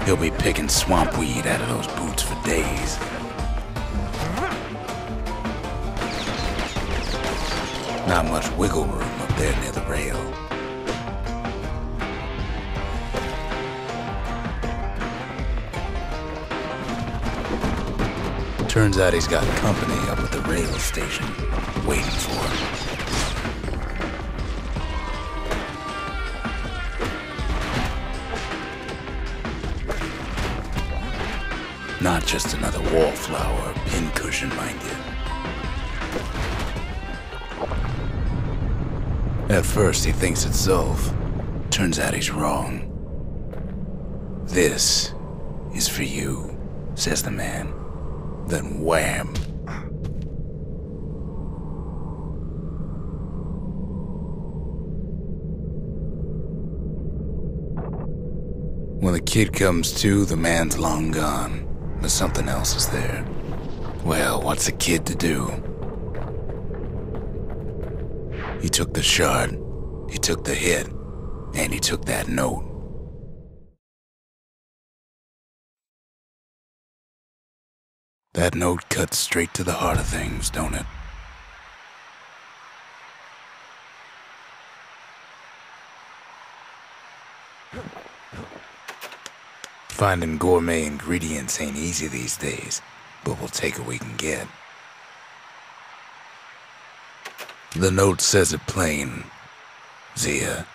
He'll be picking swamp weed out of those boots for days. Not much wiggle room up there near the rail. Turns out he's got company up at the rail station, waiting for him. Not just another wallflower or pincushion, mind you. At first he thinks it's Zulf. Turns out he's wrong. "This is for you," says the man. Then wham! When the kid comes to, the man's long gone, but something else is there. Well, what's a kid to do? He took the shard, he took the hit, and he took that note. That note cuts straight to the heart of things, don't it? Finding gourmet ingredients ain't easy these days, but we'll take what we can get. The note says it plain. Zia,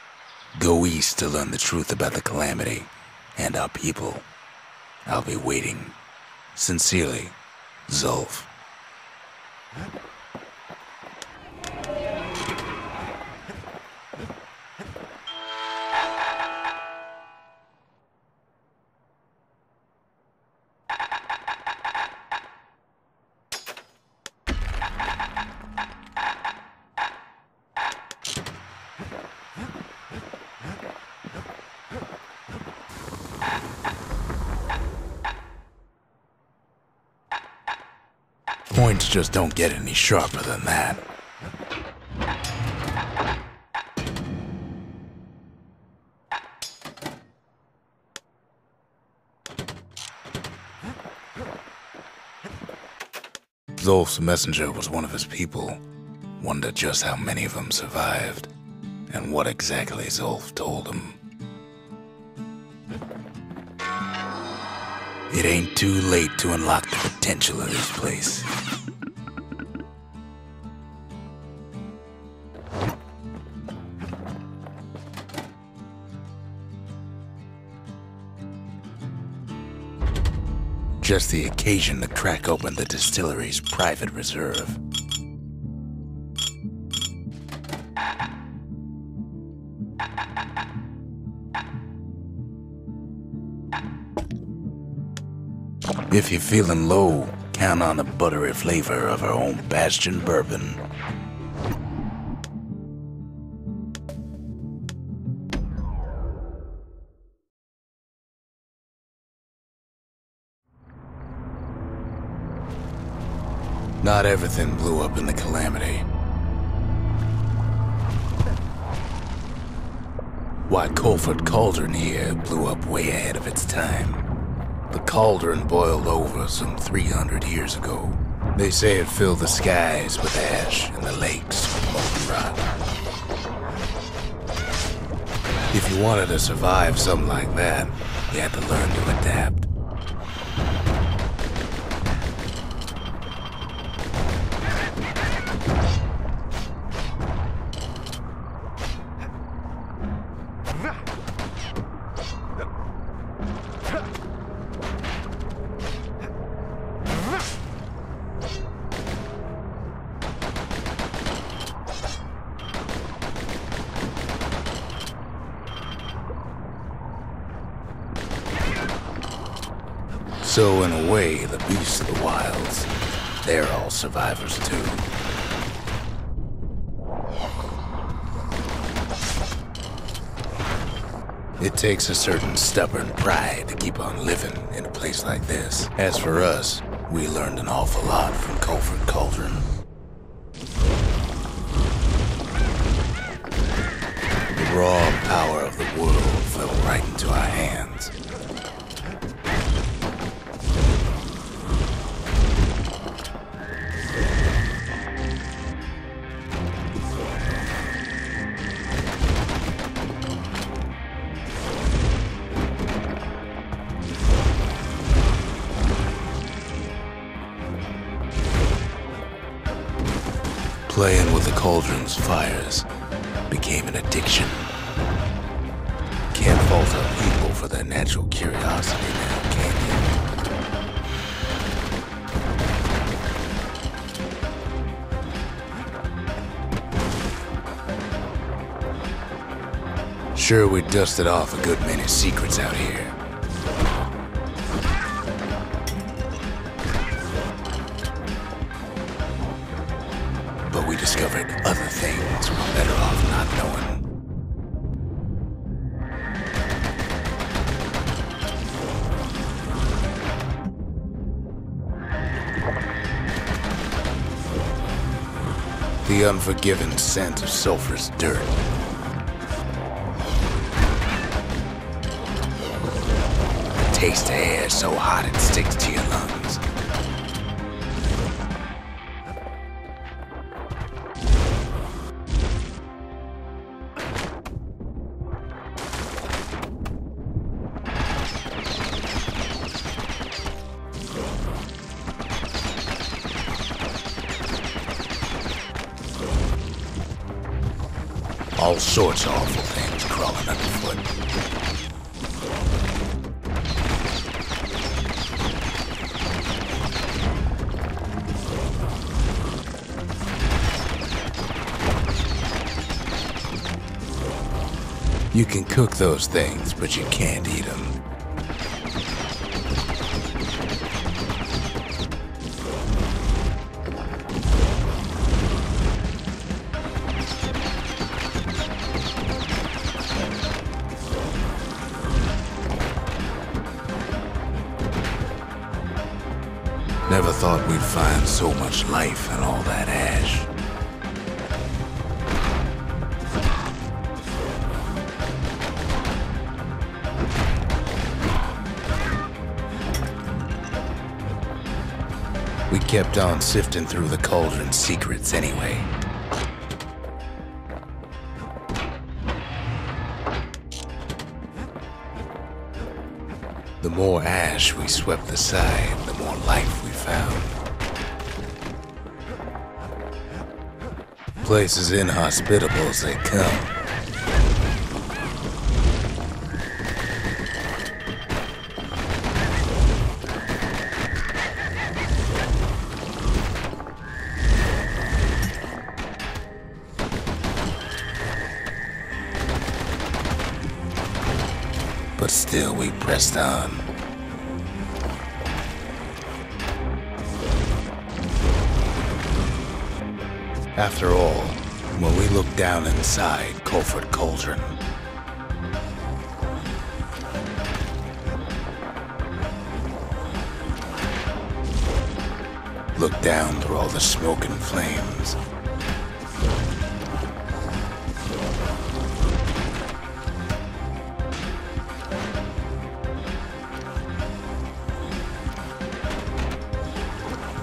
go east to learn the truth about the calamity and our people. I'll be waiting. Sincerely, Zulf. Points just don't get any sharper than that. Zulf's messenger was one of his people. Wonder just how many of them survived, and what exactly Zulf told him. It ain't too late to unlock the potential of this place. Just the occasion to crack open the distillery's private reserve. If you're feeling low, count on the buttery flavor of our own Bastion bourbon. Not everything blew up in the calamity. Why, Colford Cauldron here blew up way ahead of its time. The cauldron boiled over some 300 years ago. They say it filled the skies with ash and the lakes with molten rock. If you wanted to survive something like that, you had to learn to adapt. So in a way, the beasts of the wilds, they're all survivors too. It takes a certain stubborn pride to keep on living in a place like this. As for us, we learned an awful lot from Colford Cauldron. The raw power of the world fell right into our hands. Playing with the cauldron's fires became an addiction. Can't fault our people for their natural curiosity now, can you? Sure, we dusted off a good many secrets out here. But we discovered other things we're better off not knowing. The unforgiving scent of sulfurous dirt. The taste of air so hot it sticks to your lungs. All sorts of awful things crawling underfoot. You can cook those things, but you can't eat them. Never thought we'd find so much life in all that ash. We kept on sifting through the cauldron's secrets anyway. The more ash we swept aside, the more life we found. Place as inhospitable as they come. But still we pressed on. After all, when we looked down inside Culford Cauldron, looked down through all the smoke and flames,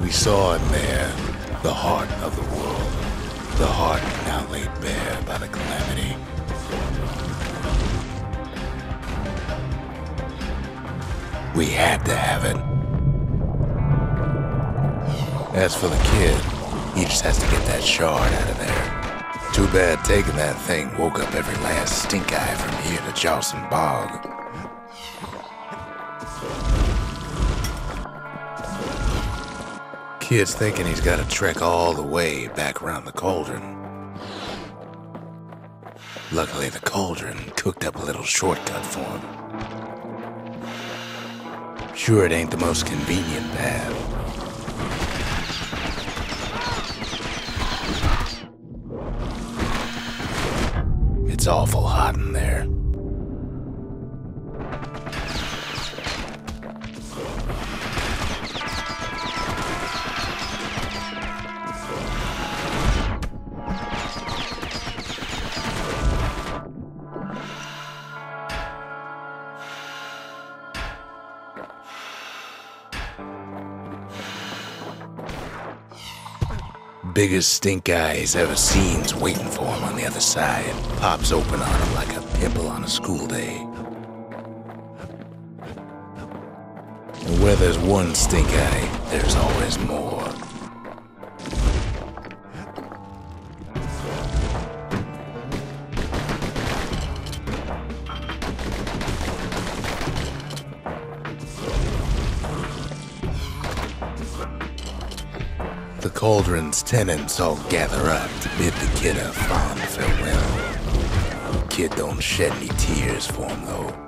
we saw in there the heart of the world, the heart now laid bare by the calamity. We had to have it. As for the kid, he just has to get that shard out of there. Too bad taking that thing woke up every last stink eye from here to Charleston Bog. Kid's thinking he's got to trek all the way back around the cauldron. Luckily, the cauldron cooked up a little shortcut for him. Sure, it ain't the most convenient path. It's awful hot in there. Biggest stink eye he's ever seen's waiting for him on the other side. Pops open on him like a pimple on a school day. And where there's one stink eye, there's always more. The cauldron's tenants all gather up to bid the kid a fond farewell. The kid don't shed any tears for him, though.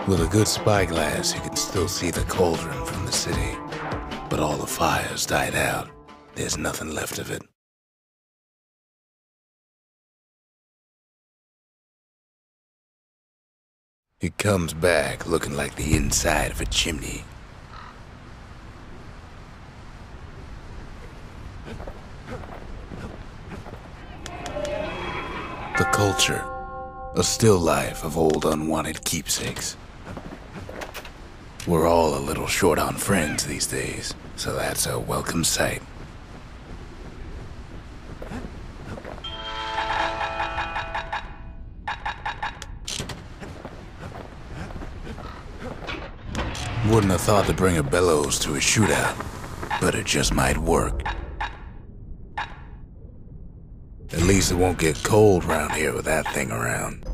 With a good spyglass, you can still see the cauldron from the city. But all the fires died out. There's nothing left of it. It comes back looking like the inside of a chimney. The culture. A still life of old unwanted keepsakes. We're all a little short on friends these days, so that's a welcome sight. Wouldn't have thought to bring a bellows to a shootout, but it just might work. At least it won't get cold around here with that thing around.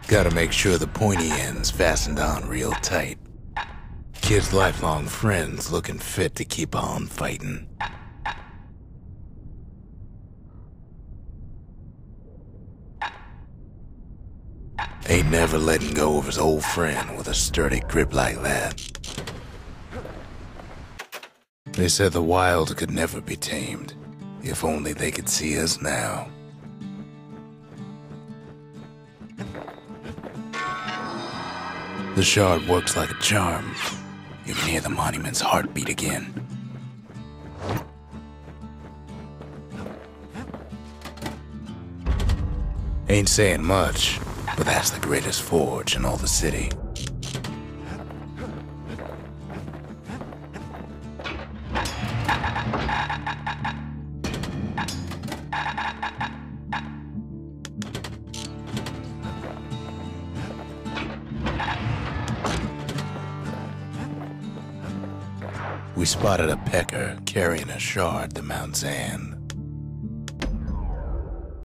Gotta make sure the pointy end's fastened on real tight. Kid's lifelong friends looking fit to keep on fighting. Ain't never letting go of his old friend with a sturdy grip like that. They said the wild could never be tamed. If only they could see us now. The shard works like a charm. You can hear the monument's heartbeat again. Ain't saying much, but that's the greatest forge in all the city. We spotted a pecker carrying a shard to Mount Zan.